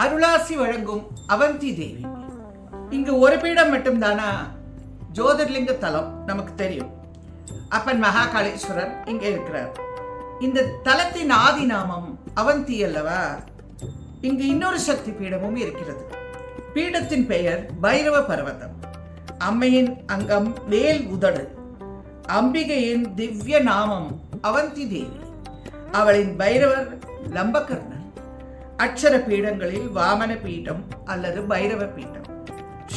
அருளாசி வழங்கும் அவந்தி தேவி. இங்கு ஒரு பீடம் மட்டும்தானா? ஜோதிர்லிங்க தலம் நமக்கு தெரியும். அப்பன் மகாகாளேஸ்வரர் இங்கே இருக்கிறார். இந்த தலத்தின் ஆதி நாமம் அவந்தி அல்லவா? இங்கு இன்னொரு சக்தி பீடமும் இருக்கிறது. பீடத்தின் பெயர் பைரவ பர்வதம். அம்மையின் அங்கம் வேல் உதடு. அம்பிகையின் திவ்ய நாமம் அவந்தி தேவி. அவளின் பைரவர் லம்பகர்ணன். அட்சர பீடங்களில் வாமன பீடம் அல்லது பைரவ பீடம்.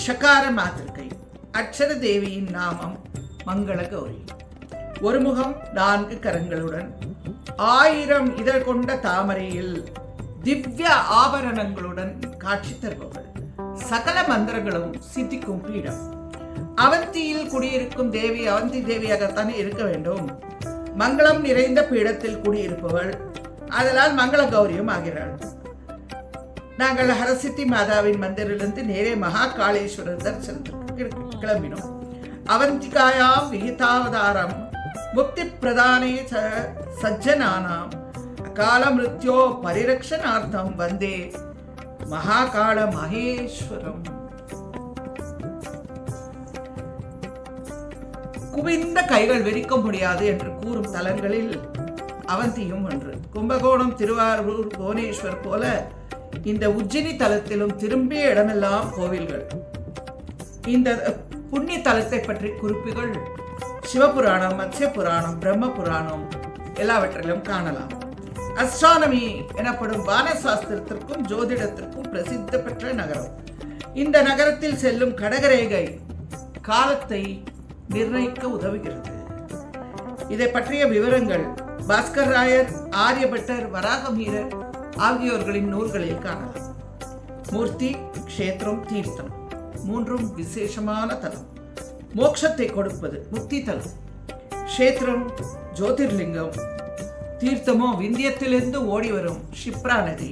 ஷகார மாத்திருக்கை. அட்சர தேவியின் நாமம் மங்கள கௌரி. ஒரு முகம் 4 கரங்களுடன் 1000 இதழ் கொண்ட தாமரையில் திவ்ய ஆபரணங்களுடன் காட்சி தருபவள். சகல மந்திரங்களும் சித்திக்கும் பீடம். அவந்தியில் குடியிருக்கும் தேவி அவந்தி தேவியாகத்தானே இருக்க வேண்டும். மங்களம் நிறைந்த பீடத்தில் குடியிருப்பவள். அதனால் மங்கள கௌரியும் ஆகிறாள். நாங்கள் ஹரசித்தி மாதாவின் மந்திரிலிருந்து நேரே மகாகாளேஸ்வரர் தரிசனத்திற்கு கிளம்பினோம். அவந்திகாயாம் விகிதாவதாரம் முக்தி பிரதானே சஜ்ஜனானாம் அகால மிருத்யோ பரிரக்ஷனார்த்தம் வந்தே மகாகாள மகேஸ்வரம். குவிந்த கைகள் வெறிக்க முடியாது என்று கூறும் தலங்களில் அவந்தியும் ஒன்று. கும்பகோணம், திருவாரூர், புவனேஸ்வர் போல இந்த உஜ்ஜினி தலத்திலும் திரும்பிய இடமெல்லாம் கோவில்கள். இந்த புண்ணிய தலத்தை பற்றி குறிப்புகள் சிவபுராணம், மத்ய புராணம், பிரம்ம புராணம் எல்லாவற்றிலும் காணலாம். அஸ்ட்ரானமி எனப்படும் வானசாஸ்திரத்திற்கும் ஜோதிடத்திற்கும் பிரசித்த பெற்ற நகரம். இந்த நகரத்தில் செல்லும் கடகரேகை காலத்தை நிர்ணயிக்க உதவுகிறது. இதை பற்றிய விவரங்கள் பாஸ்கர் ராயர், ஆரியபட்டர், வராகமீரர் ஆகியோர்களின் நூல்களில் காணலாம். மூர்த்தி, க்ஷேத்திரம், தீர்த்தம் மூன்றும் விசேஷமான தலம். மோட்சத்தை கொடுப்பது முக்தி தலம். க்ஷேத்திரம் ஜோதிர்லிங்கம், தீர்த்தமோ விந்தியத்திலிருந்து ஓடி வரும் ஷிப்ரா நதி.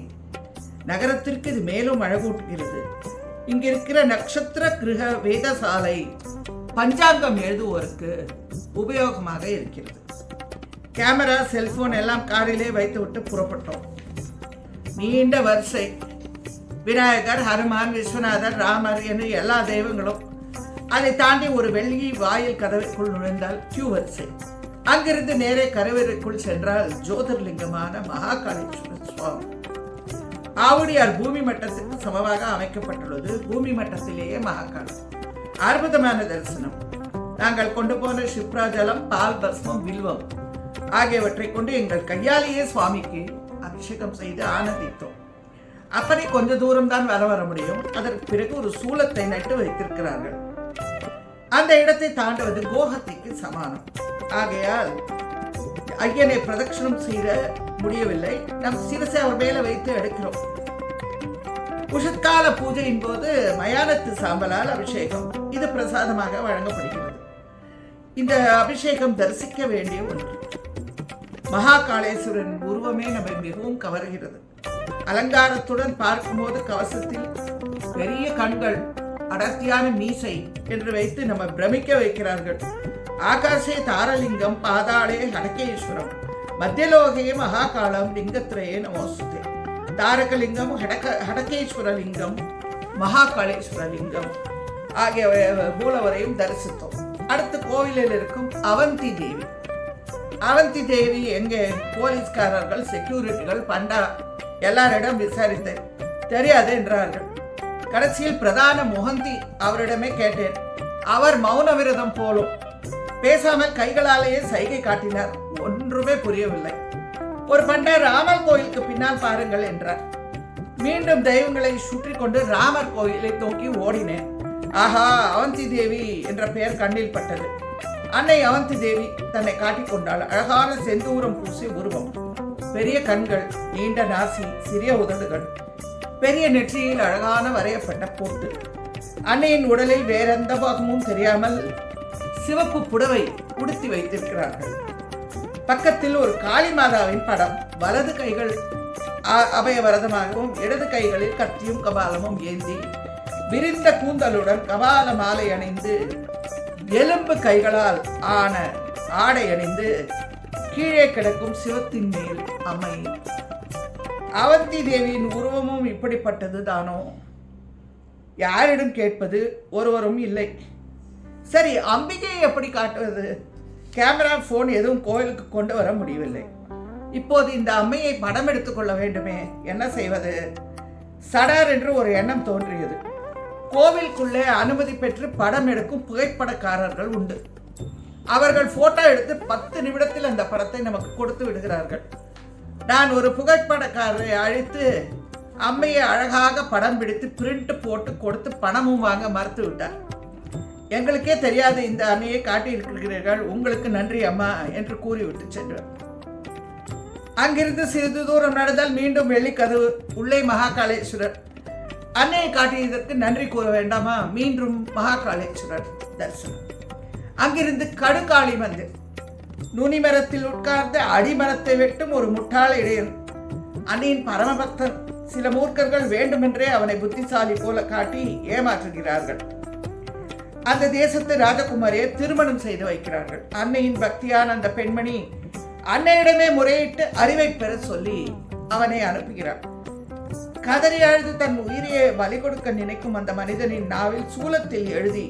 நகரத்திற்கு இது மேலும் அழகூட்டுகிறது. இங்கிருக்கிற நட்சத்திர கிரக வேதசாலை பஞ்சாங்கம் எழுதுவோருக்கு உபயோகமாக இருக்கிறது. கேமரா, செல்போன் எல்லாம் காரிலே வைத்து விட்டு புறப்பட்டோம். நீண்ட வரிசை. விநாயகர், ஹனுமான், விஸ்வநாதர், ராமர் என்று எல்லா தெய்வங்களும். அதை தாண்டி ஒரு வெள்ளி வாயில் கதவிற்குள் நுழைந்தால் கியூ வரிசை. அங்கிருந்து நேரே கருவறைக்குள் சென்றால் ஜோதிர்லிங்கமான மகாகாளேஸ்வரர் சுவாமி. ஆவுடையார் பூமி மட்டத்துக்கு சமமாக அமைக்கப்பட்டுள்ளது. பூமி மட்டத்திலேயே மகாகாளி. அற்புதமான தரிசனம். நாங்கள் கொண்டு போன ஷிப்ரா ஜலம், பால், பஸ்மம், வில்வம் ஆகியவற்றை கொண்டு எங்கள் கையாலேயே சுவாமிக்கு அபிஷேகம் செய்து ஆனந்தித்தோம். அப்படி கொஞ்ச தூரம் தான் வர முடியும். அதற்கு பிறகு ஒரு சூலத்தை நட்டு வைத்திருக்கிறார்கள். அந்த இடத்தை தாண்டுவது கோஹத்திக்கு சமானம். ஆகையால் ஐயனை பிரதட்சணம் செய்ய முடியவில்லை. நம் சிரசை அவர் மேல வைத்து எடுக்கிறோம். உஷத்கால பூஜையின் போது மயானத்து சாம்பலால் அபிஷேகம். இது பிரசாதமாக வழங்கப்படுகிறது. இந்த அபிஷேகம் தரிசிக்க வேண்டிய ஒன்று. மகாகாளேஸ்வரன் உருவமே நம்மை மிகவும் கவர்கிறது. அலங்காரத்துடன் பார்க்கும்போது கவசத்தில் பெரிய கண்கள், அடர்த்தியான மீசை என்று வைத்து நம்ம பிரமிக்க வைக்கிறார்கள். ஆகாசே தாரலிங்கம், பாதாளே ஹடகேஸ்வரம், மத்தியலோகே மகாகாலம், லிங்கத்ரயே நமோஸ்துதே. தாரகலிங்கம், ஹடகேஸ்வரலிங்கம், மகாகாளேஸ்வரலிங்கம் ஆகிய மூலவரையும் தரிசித்தோம். அடுத்து கோவிலில் இருக்கும் அவந்தி தேவி. அவந்தி தேவி எங்கே? போலீஸ்காரர்கள், செக்யூரிட்டிகள், பண்டா எல்லாரிடம் விசாரித்தேன். தெரியாது என்றார்கள். கடைசியில் பிரதான முகந்தி அவரிடமே கேட்டேன். அவர் மௌன விரதம் போலும் பேசாமல் கைகளாலேயே சைகை காட்டினார். ஒன்றுமே புரியவில்லை. ஒரு பண்டா ராமர் கோயிலுக்கு பின்னால் பாருங்கள் என்றார். மீண்டும் தெய்வங்களை சுற்றி கொண்டு ராமர் கோயிலை நோக்கி ஓடினேன். ஆஹா, அவந்தி தேவி என்ற பெயர் கண்ணில் பட்டது. அன்னை அவந்தி தேவி தன்னை காட்டிக்கொண்டாள். அழகான செந்தூரம் பூசி உருவம், பெரிய கண்கள், நீண்ட நாசி, சிறிய உதடுகள், பெரிய நெற்றியில் அழகான வரையப்பட்ட போட்டு. அன்னையின் உடலில் வேறெந்த பாகமும் தெரியாமல் சிவப்பு புடவை உடுத்தி வைத்திருக்கிறார்கள். பக்கத்தில் ஒரு காளி மாதாவின் படம். வலது கைகள் அபயவரதமாகவும் இடது கைகளில் கத்தியும் கபாலமும் ஏந்தி விரிந்த கூந்தலுடன் கபால மாலை அணிந்து எலும்பு கைகளால் ஆன ஆடை அணிந்து கீழே கிடக்கும் சிவத்தின் மேல் அம்மை அவந்தி தேவியின் உருவமும் இப்படிப்பட்டது தானோ? யாரிடம் கேட்பது? ஒருவரும் இல்லை. சரி, அம்பிகையை எப்படி காட்டுவது? கேமரா, போன் எதுவும் கோயிலுக்கு கொண்டு வர முடியவில்லை. இப்போது இந்த அம்மையை படம் எடுத்துக்கொள்ள வேண்டுமே, என்ன செய்வது? சடார் என்று ஒரு எண்ணம் தோன்றியது. கோவிலுக்குள்ளே அனுமதி பெற்று படம் எடுக்கும் புகைப்படக்காரர்கள் உண்டு. அவர்கள் போட்டோ எடுத்து 10 நிமிடத்தில் அந்த படத்தை நமக்கு கொடுத்து விடுகிறார்கள். நான் ஒரு புகைப்படக்காரரை அழைத்து அம்மையை அழகாக படம் பிடித்து பிரிண்ட் போட்டு கொடுத்து பணமும் வாங்க மறுத்து விட்டார். எங்களுக்கே தெரியாது இந்த அன்னையை காட்டியிருக்கிறீர்கள், உங்களுக்கு நன்றி அம்மா என்று கூறிவிட்டு சென்றார். அங்கிருந்து சிறிது தூரம் நடந்தால் மீண்டும் வெள்ளிக்கதவு, உள்ளே மகாகாளேஸ்வரர். அன்னையை காட்டியதற்கு நன்றி கூற வேண்டாமா? மீண்டும் மகாகாளேஸ்வரர் தரிசனம். அங்கிருந்து கடுகாளி மந்திர். நுனி மரத்தில் உட்கார்ந்து அடிமரத்தை வெட்டும் ஒரு முட்டாள இடையன். அன்னையின் பரமபக்தன். சில மூர்க்கர்கள் வேண்டுமென்றே அவனை புத்திசாலி போல காட்டி ஏமாற்றுகிறார்கள். அந்த தேசத்து ராஜகுமாரியை திருமணம் செய்து வைக்கிறார்கள். அன்னையின் பக்தியான அந்த பெண்மணி அன்னையிடமே முறையிட்டு அறிவை பெற சொல்லி அவனை அனுப்புகிறார். கதறி அழுது தன் உயிரையை பலி கொடுக்க நினைக்கும் அந்த மனிதனின் நாவில் சூலத்தில் எழுதி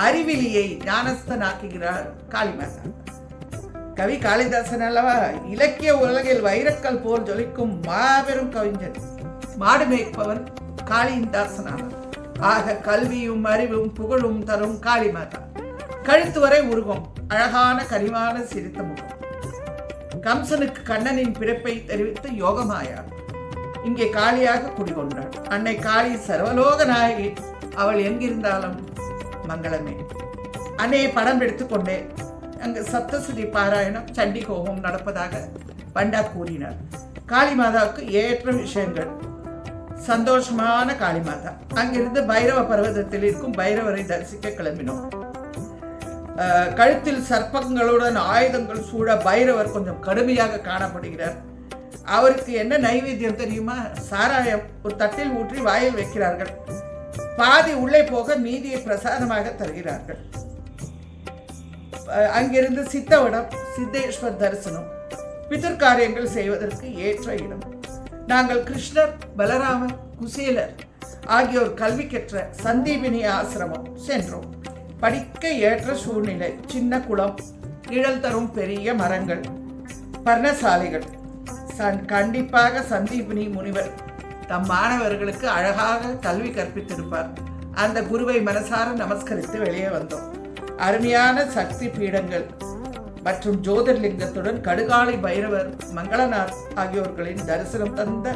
அறிவிலியை ஞானஸ்தனாக்குகிறார் காளிமாதா. கவி காளிதாசன் அல்லவா? இலக்கிய உலகில் வைரக்கல் போல் ஜொலிக்கும் மாபெரும் கவிஞன். மாடு மேய்ப்பவன் காளியின் தாசனானவன். ஆக கல்வியும் அறிவும் புகழும் தரும் காளிமாதா. கழுத்து வரை உருவம், அழகான கனிவான சிரித்த முகம். கம்சனுக்கு கண்ணனின் பிறப்பை தெரிவித்து யோகமாயா இங்கே காளியாக குடிகொண்டாள். அன்னை காளி சர்வலோக நாயகி. அவள் எங்கிருந்தாலும் மங்களமே. அன்னையை படம் எடுத்துக்கொண்டே அங்கு சப்தசுதி பாராயணம், சண்டி ஹோமம் நடப்பதாக பண்டா கூறினார். காளிமாதாவுக்கு ஏற்ற விஷயங்கள். சந்தோஷமான காளிமாதா. அங்கிருந்து பைரவ பர்வதத்தில் இருக்கும் பைரவரை தரிசிக்க கிளம்பினோம். கழுத்தில் சர்ப்பங்களுடன் ஆயுதங்கள் சூழ பைரவர் கொஞ்சம் கடுமையாக காணப்படுகிறார். அவருக்கு என்ன நைவேத்தியம் தெரியுமா? சாராயம் ஒரு தட்டில் ஊற்றி வாயில் வைக்கிறார்கள். பாதி உள்ளே போக மீதியை பிரசாதமாக தருகிறார்கள். அங்கிருந்து சித்தவடம், சித்தேஸ்வர் தரிசனம், பிதற்காரியங்கள் செய்வதற்கு ஏற்ற இடம். நாங்கள் கிருஷ்ணர், பலராமர், குசேலர் ஆகியோர் கல்வி கற்ற சந்தீபினி ஆசிரமம் சென்றோம். படிக்க ஏற்ற சூழ்நிலை, சின்ன குளம், நிழல் தரும் பெரிய மரங்கள், பர்ணசாலைகள். கண்டிப்பாக சந்தீபினி முனிவர் தம் மாணவர்களுக்கு அழகாக கல்வி கற்பித்திருப்பார். அந்த குருவை மனசார நமஸ்கரித்து வெளியே வந்தோம். அருமையான சக்தி பீடங்கள் மற்றும் ஜோதிர்லிங்கத்துடன் கடுகாளி பைரவர், மங்களநாத் ஆகியோர்களின் தரிசனம் தந்த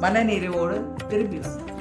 மனநிறைவோடு திரும்பி வந்தோம்.